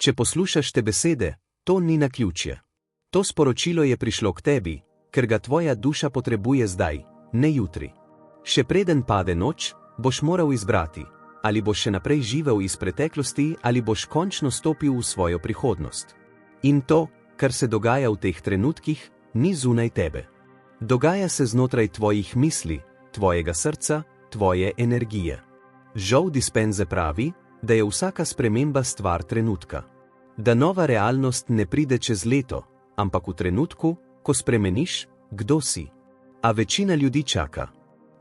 Če poslušaš te besede, to ni naključje. To sporočilo je prišlo k tebi, ker ga tvoja duša potrebuje zdaj, ne jutri. Še preden pade noč, boš moral izbrati, ali boš še naprej živel iz preteklosti ali boš končno stopil v svojo prihodnost. In to, kar se dogaja v teh trenutkih, ni zunaj tebe. Dogaja se znotraj tvojih misli, tvojega srca, tvoje energije. Joe Dispenza pravi, da je vsaka sprememba stvar trenutka. Da nova realnost ne pride čez leto, ampak v trenutku, ko spremeniš, kdo si. A večina ljudi čaka.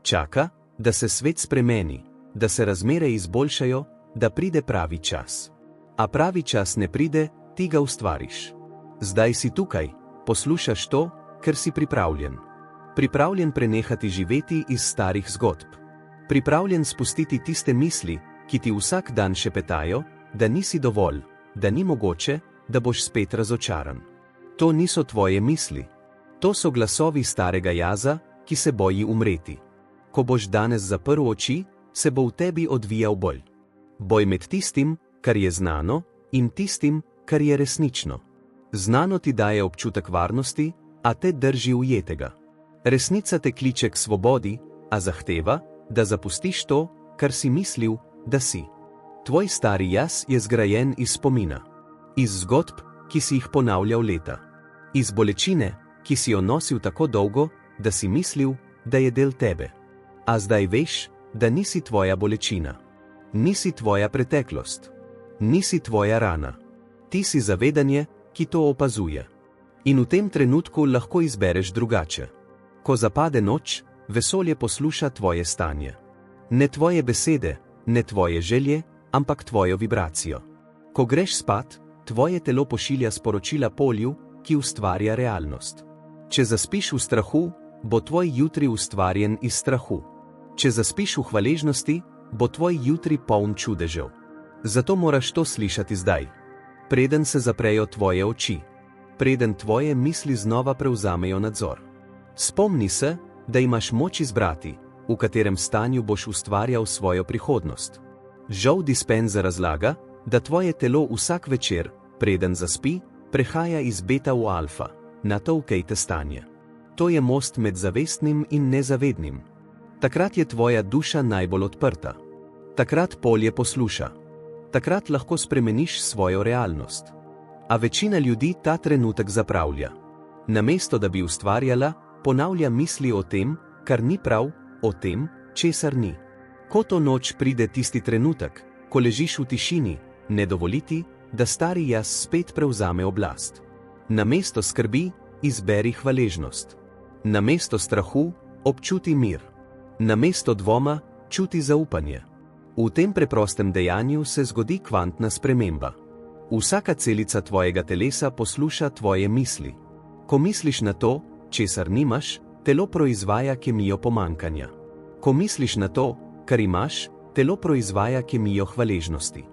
Čaka, da se svet spremeni, da se razmere izboljšajo, da pride pravi čas. A pravi čas ne pride, ti ga ustvariš. Zdaj si tukaj, poslušaš to, ker si pripravljen. Pripravljen prenehati živeti iz starih zgodb. Pripravljen spustiti tiste misli, ki ti vsak dan šepetajo, da nisi dovolj, da ni mogoče, da boš spet razočaran. To niso tvoje misli. To so glasovi starega jaza, ki se boji umreti. Ko boš danes zaprl oči, se bo v tebi odvijal boj. Boj med tistim, kar je znano, in tistim, kar je resnično. Znano ti daje občutek varnosti, a te drži ujetega. Resnica te kliče k svobodi, a zahteva, da zapustiš to, kar si mislil, da si. Tvoj stari jaz je zgrajen iz spomina. Iz zgodb, ki si jih ponavljal leta. Iz bolečine, ki si jo nosil tako dolgo, da si mislil, da je del tebe. A zdaj veš, da nisi tvoja bolečina. Nisi tvoja preteklost. Nisi tvoja rana. Ti si zavedanje, ki to opazuje. In v tem trenutku lahko izbereš drugače. Ko zapade noč, vesolje posluša tvoje stanje. Ne tvoje besede, ne tvoje želje, ampak tvojo vibracijo. Ko greš spat, tvoje telo pošilja sporočila polju, ki ustvarja realnost. Če zaspiš v strahu, bo tvoj jutri ustvarjen iz strahu. Če zaspiš v hvaležnosti, bo tvoj jutri poln čudežev. Zato moraš to slišati zdaj. Preden se zaprejo tvoje oči. Preden tvoje misli znova prevzamejo nadzor. Spomni se, da imaš moč izbrati, v katerem stanju boš ustvarjal svojo prihodnost. Joe Dispenza razlaga, da tvoje telo vsak večer, preden zaspi, prehaja iz beta v alfa, na to ukejte stanje. To je most med zavestnim in nezavednim. Takrat je tvoja duša najbolj odprta. Takrat polje posluša. Takrat lahko spremeniš svojo realnost. A večina ljudi ta trenutek zapravlja. Namesto da bi ustvarjala, ponavlja misli o tem, kar ni prav, o tem, česar ni. Ko to noč pride tisti trenutek, ko ležiš v tišini, ne dovoliti, da stari jaz spet prevzame oblast. Namesto skrbi, izberi hvaležnost. Namesto strahu, občuti mir. Namesto dvoma, čuti zaupanje. V tem preprostem dejanju se zgodi kvantna sprememba. Vsaka celica tvojega telesa posluša tvoje misli. Ko misliš na to, česar nimaš, telo proizvaja kemijo pomanjkanja. Ko misliš na to, kar imaš, telo proizvaja kemijo hvaležnosti.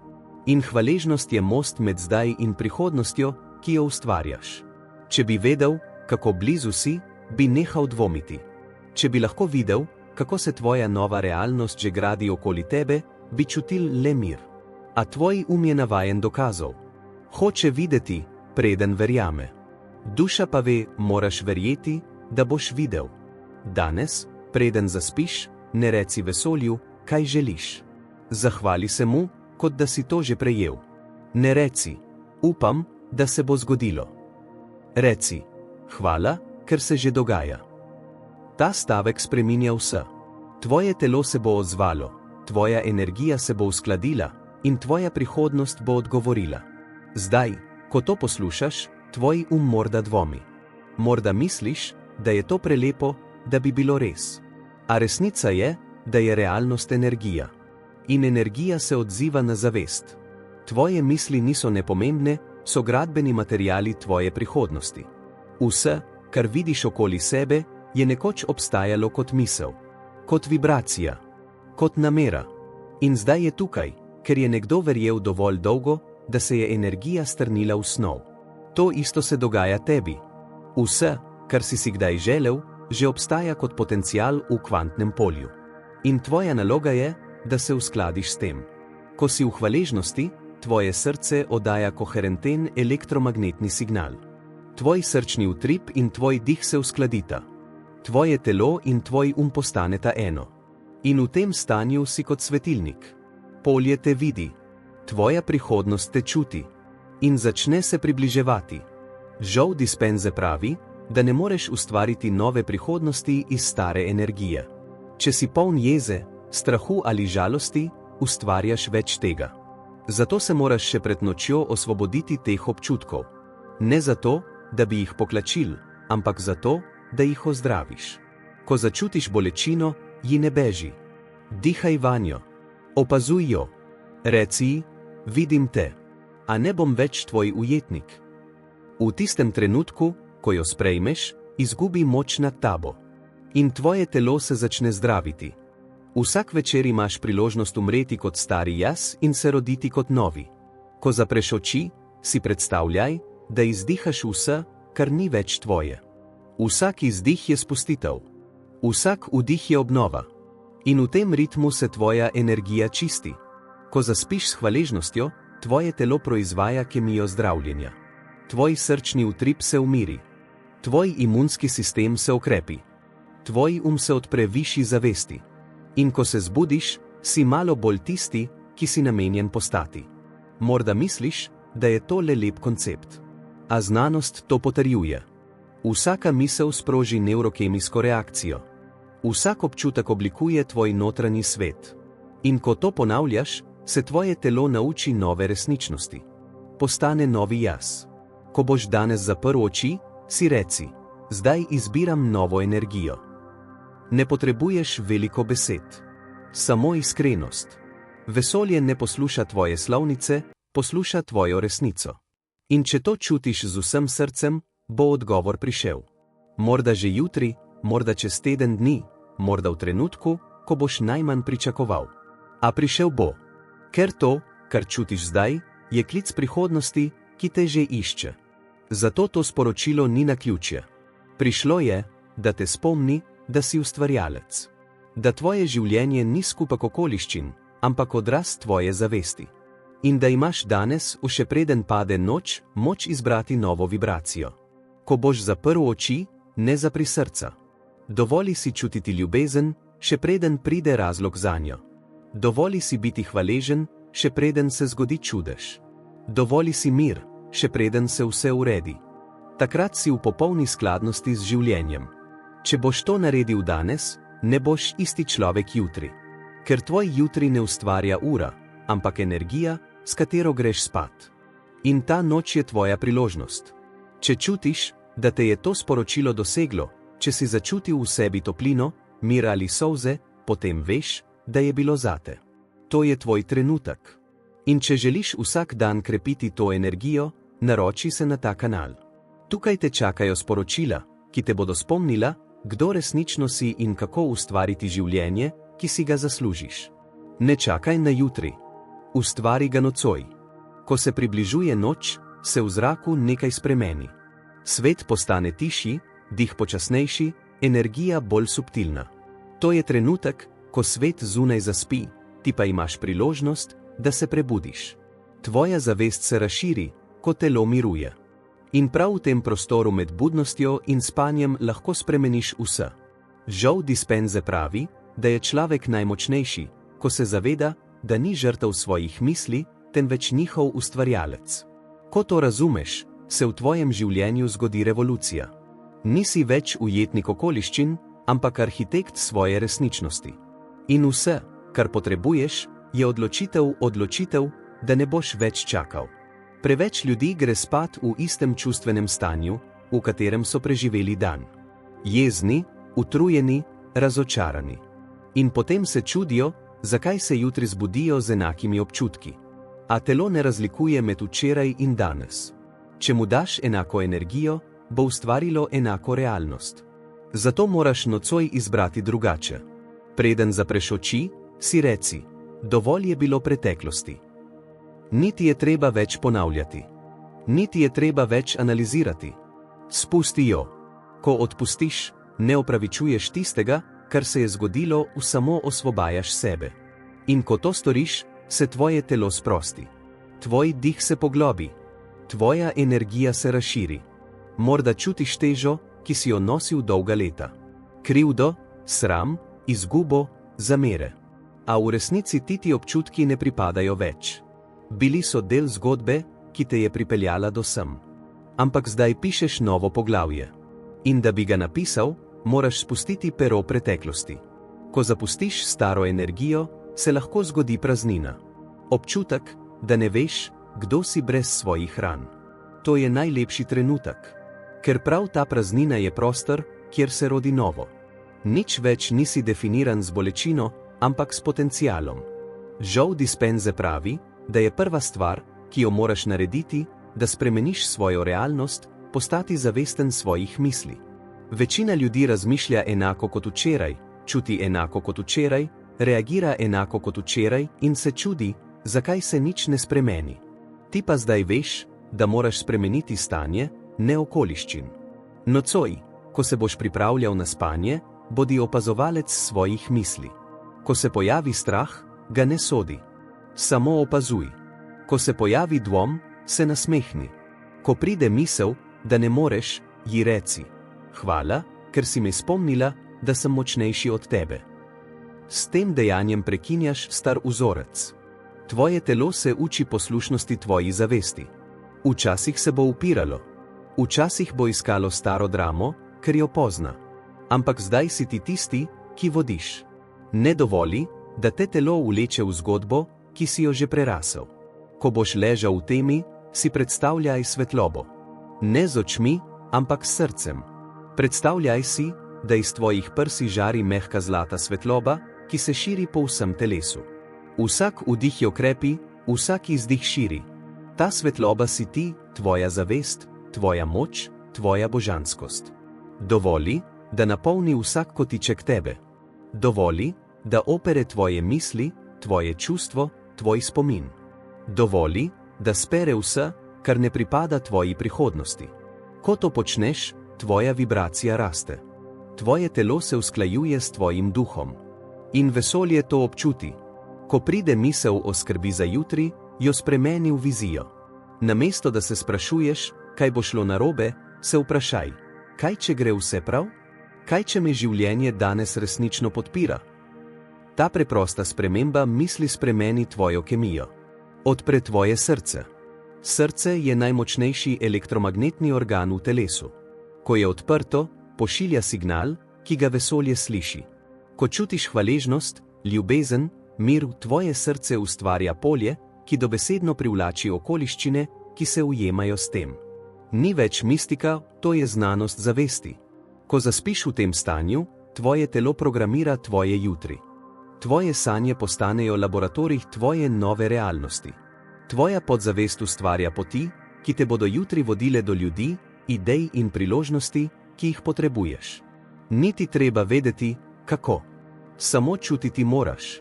In hvaležnost je most med zdaj in prihodnostjo, ki jo ustvarjaš. Če bi vedel, kako blizu si, bi nehal dvomiti. Če bi lahko videl, kako se tvoja nova realnost že gradi okoli tebe, bi čutil le mir. A tvoj je navajen dokazov. Hoče videti, preden verjame. Duša pa ve, moraš verjeti, da boš videl. Danes, preden zaspiš, ne reci vesolju, kaj želiš. Zahvali se mu, kot da si to že prejel. Ne reci, upam, da se bo zgodilo. Reci, hvala, ker se že dogaja. Ta stavek spreminja vse. Tvoje telo se bo odzvalo, tvoja energija se bo uskladila in tvoja prihodnost bo odgovorila. Zdaj, ko to poslušaš, tvoj morda dvomi. Morda misliš, da je to prelepo, da bi bilo res. A resnica je, da je realnost energija. In energija se odziva na zavest. Tvoje misli niso nepomembne, so gradbeni materiali tvoje prihodnosti. Vse, kar vidiš okoli sebe, je nekoč obstajalo kot misel, kot vibracija, kot namera. In zdaj je tukaj, ker je nekdo verjel dovolj dolgo, da se je energija strnila v snov. To isto se dogaja tebi. Vse, kar si kdaj želel, že obstaja kot potencial v kvantnem polju. In tvoja naloga je, da se uskladiš s tem. Ko si v hvaležnosti, tvoje srce oddaja koherenten elektromagnetni signal. Tvoj srčni utrip in tvoj dih se uskladita. Tvoje telo in tvoj postaneta eno. In v tem stanju si kot svetilnik. Polje te vidi. Tvoja prihodnost te čuti. In začne se približevati. Joe Dispenza pravi, da ne moreš ustvariti nove prihodnosti iz stare energije. Če si poln jeze, strahu ali žalosti, ustvarjaš več tega. Zato se moraš še pred nočjo osvoboditi teh občutkov. Ne zato, da bi jih poklačil, ampak zato, da jih ozdraviš. Ko začutiš bolečino, ji ne beži. Dihaj vanjo. Opazuj jo. Reci ji, vidim te. A ne bom več tvoj ujetnik. V tistem trenutku, ko jo sprejmeš, izgubi moč nad tabo. In tvoje telo se začne zdraviti. Vsak večer imaš priložnost umreti kot stari jaz in se roditi kot novi. Ko zapreš oči, si predstavljaj, da izdihaš vse, kar ni več tvoje. Vsak izdih je spustitev. Vsak vdih je obnova. In v tem ritmu se tvoja energija čisti. Ko zaspiš s hvaležnostjo, tvoje telo proizvaja kemijo zdravljenja. Tvoj srčni utrip se umiri. Tvoj imunski sistem se okrepi. Tvoj se odpre višji zavesti. In ko se zbudiš, si malo bolj tisti, ki si namenjen postati. Morda misliš, da je to le lep koncept. A znanost to potrjuje. Vsaka misel sproži nevrokemijsko reakcijo. Vsak občutek oblikuje tvoj notranji svet. In ko to ponavljaš, se tvoje telo nauči nove resničnosti. Postane novi jaz. Ko boš danes zaprl oči, si reci, zdaj izbiram novo energijo. Ne potrebuješ veliko besed. Samo iskrenost. Vesolje ne posluša tvoje slovnice, posluša tvojo resnico. In če to čutiš z vsem srcem, bo odgovor prišel. Morda že jutri, morda čez teden dni, morda v trenutku, ko boš najmanj pričakoval. A prišel bo. Ker to, kar čutiš zdaj, je klic prihodnosti, ki te že išče. Zato to sporočilo ni naključje. Prišlo je, da te spomni, da si ustvarjalec. Da tvoje življenje ni skupek okoliščin, ampak odraz tvoje zavesti. In da imaš danes, še preden pade noč, moč izbrati novo vibracijo. Ko boš zaprl oči, ne zapri srca. Dovoli si čutiti ljubezen, še preden pride razlog zanjo. Dovoli si biti hvaležen, še preden se zgodi čudež. Dovoli si mir, še preden se vse uredi. Takrat si v popolni skladnosti z življenjem. Če boš to naredil danes, ne boš isti človek jutri. Ker tvoj jutri ne ustvarja ura, ampak energija, s katero greš spat. In ta noč je tvoja priložnost. Če čutiš, da te je to sporočilo doseglo, če si začutil v sebi toplino, mir ali solze, potem veš, da je bilo zate. To je tvoj trenutek. In če želiš vsak dan krepiti to energijo, naroči se na ta kanal. Tukaj te čakajo sporočila, ki te bodo spomnila, kdo resnično si in kako ustvariti življenje, ki si ga zaslužiš. Ne čakaj na jutri. Ustvari ga nocoj. Ko se približuje noč, se v zraku nekaj spremeni. Svet postane tišji, dih počasnejši, energija bolj subtilna. To je trenutek, ko svet zunaj zaspi, ti pa imaš priložnost, da se prebudiš. Tvoja zavest se razširi, ko telo miruje. In prav v tem prostoru med budnostjo in spanjem lahko spremeniš vse. Joe Dispenza pravi, da je človek najmočnejši, ko se zaveda, da ni žrtev svojih misli, temveč njihov ustvarjalec. Ko to razumeš, se v tvojem življenju zgodi revolucija. Nisi več ujetnik okoliščin, ampak arhitekt svoje resničnosti. In vse, kar potrebuješ, je odločitev, da ne boš več čakal. Preveč ljudi gre spat v istem čustvenem stanju, v katerem so preživeli dan. Jezni, utrujeni, razočarani. In potem se čudijo, zakaj se jutri zbudijo z enakimi občutki. A telo ne razlikuje med včeraj in danes. Če mu daš enako energijo, bo ustvarilo enako realnost. Zato moraš nocoj izbrati drugače. Preden zapreš oči, si reci, dovolj je bilo preteklosti. Niti je treba več ponavljati. Niti je treba več analizirati. Spusti jo. Ko odpustiš, ne opravičuješ tistega, kar se je zgodilo, samo osvobajaš sebe. In ko to storiš, se tvoje telo sprosti. tvoj dih se poglobi, tvoja energija se razširi. Morda čutiš težo, ki si jo nosil dolga leta. Krivdo, sram, izgubo, zamere. A v resnici ti občutki ne pripadajo več. Bili so del zgodbe, ki te je pripeljala do sem. Ampak zdaj pišeš novo poglavje. In da bi ga napisal, moraš spustiti pero preteklosti. Ko zapustiš staro energijo, se lahko zgodi praznina. Občutek, da ne veš, kdo si brez svojih ran. To je najlepši trenutek. Ker prav ta praznina je prostor, kjer se rodi novo. Nič več nisi definiran z bolečino, ampak s potencialom. Joe Dispenza pravi, da je prva stvar, ki jo moraš narediti, da spremeniš svojo realnost, postati zavesten svojih misli. Večina ljudi razmišlja enako kot včeraj, čuti enako kot včeraj, reagira enako kot včeraj in se čudi, zakaj se nič ne spremeni. Ti pa zdaj veš, da moraš spremeniti stanje, ne okoliščin. Nocoj, ko se boš pripravljal na spanje, bodi opazovalec svojih misli. Ko se pojavi strah, ga ne sodi. Samo opazuj. Ko se pojavi dvom, se nasmehni. Ko pride misel, da ne moreš, ji reci: hvala, ker si me spomnila, da sem močnejši od tebe. S tem dejanjem prekinjaš star vzorec. Tvoje telo se uči poslušnosti tvoji zavesti. Včasih se bo upiralo. Včasih bo iskalo staro dramo, ker jo pozna. Ampak zdaj si ti tisti, ki vodiš. Ne dovoli, da te telo vleče v zgodbo, ki si jo že prerasel. Ko boš ležal v temi, si predstavljaj svetlobo. Ne z očmi, ampak s srcem. Predstavljaj si, da iz tvojih prsi žari mehka zlata svetloba, ki se širi po vsem telesu. Vsak vdih jo krepi, vsak izdih širi. Ta svetloba si ti, tvoja zavest, tvoja moč, tvoja božanskost. Dovoli, da napolni vsak kotiček tebe. Dovoli, da opere tvoje misli, tvoje čustvo, tvoj spomin. Dovoli, da spere vse, kar ne pripada tvoji prihodnosti. Ko to počneš, tvoja vibracija raste. Tvoje telo se usklajuje s tvojim duhom. In vesolje to občuti. Ko pride misel o skrbi za jutri, jo spremeni v vizijo. Namesto da se sprašuješ, kaj bo šlo narobe, se vprašaj: kaj če gre vse prav? Kaj če me življenje danes resnično podpira? Ta preprosta sprememba misli spremeni tvojo kemijo. Odpre tvoje srce. Srce je najmočnejši elektromagnetni organ v telesu. Ko je odprto, pošilja signal, ki ga vesolje sliši. Ko čutiš hvaležnost, ljubezen, mir, v tvoje srce ustvarja polje, ki dobesedno privlači okoliščine, ki se ujemajo s tem. Ni več mistika, to je znanost zavesti. Ko zaspiš v tem stanju, tvoje telo programira tvoje jutri. Tvoje sanje postanejo laboratorij tvoje nove realnosti. Tvoja podzavest ustvarja poti, ki te bodo jutri vodile do ljudi, idej in priložnosti, ki jih potrebuješ. Niti treba vedeti, kako. Samo čutiti moraš.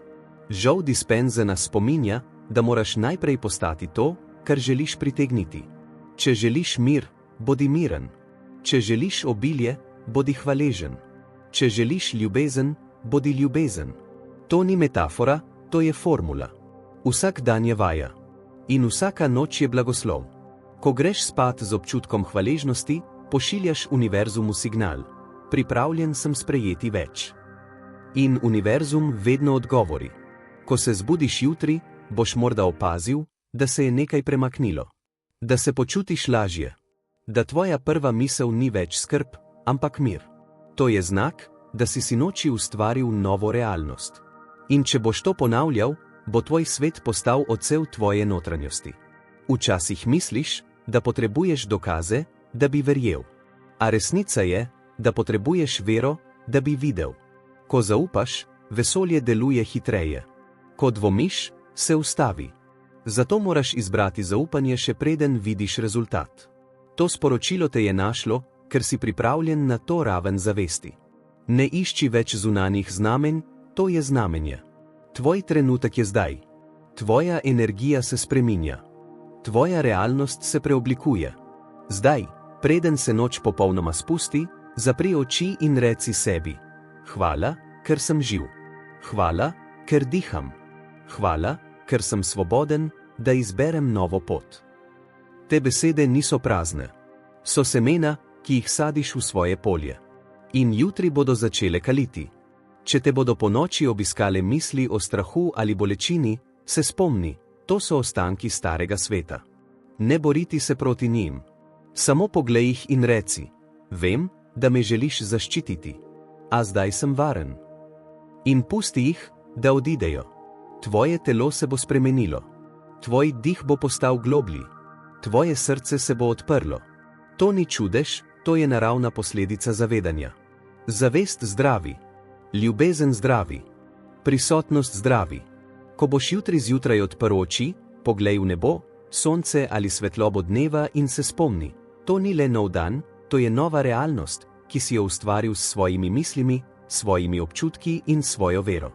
Joe Dispenza nas spominja, da moraš najprej postati to, kar želiš pritegniti. Če želiš mir, bodi miren. Če želiš obilje, bodi hvaležen. Če želiš ljubezen, bodi ljubezen. To ni metafora, to je formula. Vsak dan je vaja. In vsaka noč je blagoslov. Ko greš spat z občutkom hvaležnosti, pošiljaš univerzumu signal: pripravljen sem sprejeti več. In univerzum vedno odgovori. Ko se zbudiš jutri, boš morda opazil, da se je nekaj premaknilo. Da se počutiš lažje. Da tvoja prva misel ni več skrb, ampak mir. To je znak, da si sinoči ustvaril novo realnost. In če boš to ponavljal, bo tvoj svet postal odsev tvoje notranjosti. Včasih misliš, da potrebuješ dokaze, da bi verjel. A resnica je, da potrebuješ vero, da bi videl. Ko zaupaš, vesolje deluje hitreje. Ko dvomiš, se ustavi. Zato moraš izbrati zaupanje, še preden vidiš rezultat. To sporočilo te je našlo, ker si pripravljen na to raven zavesti. Ne išči več zunanjih znamenj, to je znamenje. Tvoj trenutek je zdaj. Tvoja energija se spreminja. Tvoja realnost se preoblikuje. Zdaj, preden se noč popolnoma spusti, zapri oči in reci sebi: hvala, ker sem živ. Hvala, ker diham. Hvala, ker sem svoboden, da izberem novo pot. Te besede niso prazne. So semena, ki jih sadiš v svoje polje. In jutri bodo začele kaliti. Če te bodo ponoči obiskale misli o strahu ali bolečini, se spomni, to so ostanki starega sveta. Ne boriti se proti njim. Samo poglej jih in reci: vem, da me želiš zaščititi. A zdaj sem varen. In pusti jih, da odidejo. Tvoje telo se bo spremenilo. Tvoj dih bo postal globlji. Tvoje srce se bo odprlo. To ni čudež, to je naravna posledica zavedanja. Zavest zdravi. Ljubezen zdravi. Prisotnost zdravi. Ko boš jutri zjutraj odprl oči, poglej v nebo, sonce ali svetlobo dneva in se spomni, to ni le nov dan, to je nova realnost, ki si jo ustvaril s svojimi mislimi, svojimi občutki in svojo vero.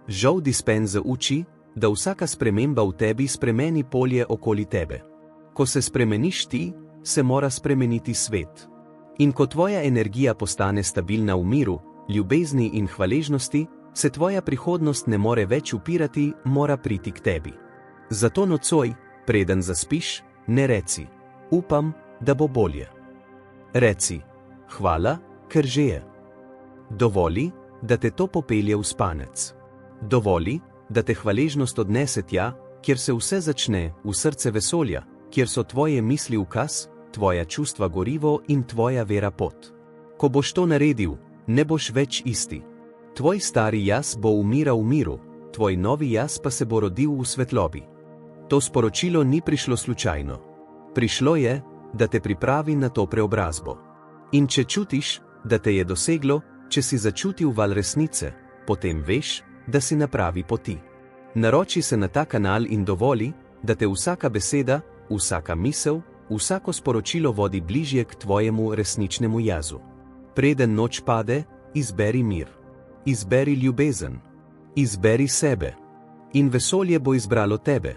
Joe Dispenza uči, da vsaka sprememba v tebi spremeni polje okoli tebe. Ko se spremeniš ti, se mora spremeniti svet. In ko tvoja energija postane stabilna v miru, ljubezni in hvaležnosti, se tvoja prihodnost ne more več upirati, mora priti k tebi. Zato nocoj, preden zaspiš, ne reci: upam, da bo bolje. Reci: hvala, ker že je. Dovoli, da te to popelje v spanec. Dovoli, da te hvaležnost odnese tja, kjer se vse začne, v srce vesolja, kjer so tvoje misli ukaz, tvoja čustva gorivo in tvoja vera pot. Ko boš to naredil, ne boš več isti. Tvoj stari jaz bo umiral v miru, tvoj novi jaz pa se bo rodil v svetlobi. To sporočilo ni prišlo slučajno. Prišlo je, da te pripravi na to preobrazbo. In če čutiš, da te je doseglo, če si začutil val resnice, potem veš, da si na pravi poti. Naroči se na ta kanal in dovoli, da te vsaka beseda, vsaka misel, vsako sporočilo vodi bližje k tvojemu resničnemu jazu. Preden noč pade, izberi mir. Izberi ljubezen. Izberi sebe. In vesolje bo izbralo tebe.